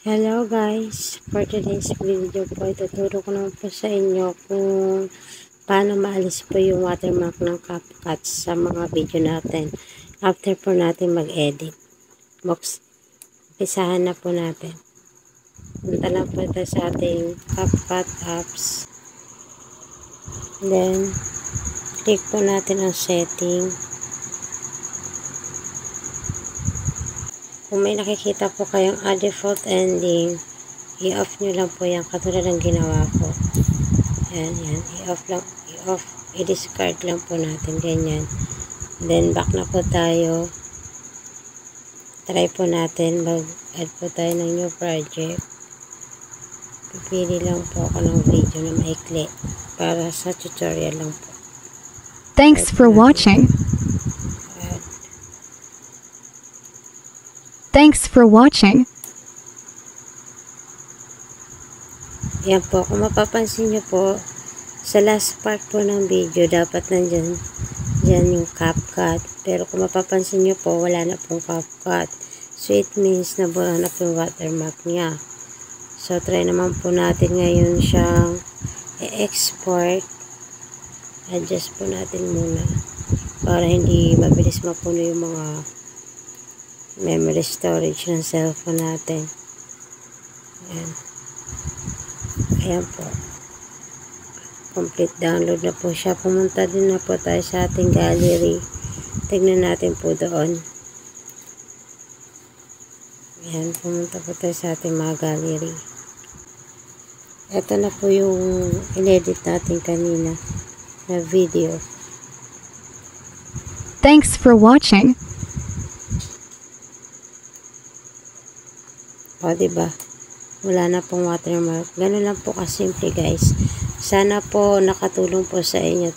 Hello guys, for today's video po, ituturo ko naman po sa inyo kung paano maalis po yung watermark ng CapCut sa mga video natin after po natin mag-edit. Pisahan na po natin. Punta lang po ito sa ating CapCut apps. Then, click po natin ang setting. Kung may nakikita po kayong default ending, i-off nyo lang po yan katulad ng ginawa ko. Yan. I-off, i-discard lang po natin. Ganyan. Then, back na po tayo. Try po natin. Mag-add po tayo ng new project. Pipili lang po ako ng video na maikli para sa tutorial lang po. Thanks for watching. Thanks for watching. Yan po, kung mapapansin nyo po, sa last part po ng video, dapat nandyan yung CapCut. Pero kung mapapansin nyo po, wala na pong CapCut. So, it means na wala na po yung watermark niya. So, try naman po natin ngayon siyang i-export. Adjust po natin muna para hindi mabilis mapuno yung mga memory storage ng cellphone natin. Ayan po. Complete download na po siya. Pumunta din na po tayo sa ating gallery. Tignan natin po doon. Ayan, pumunta po tayo sa ating mga gallery. Ito na po yung inedit natin kanina na video. Thanks for watching. O, diba? Wala na pong watermark. Ganun lang po kasimple, guys. Sana po nakatulong po sa inyo.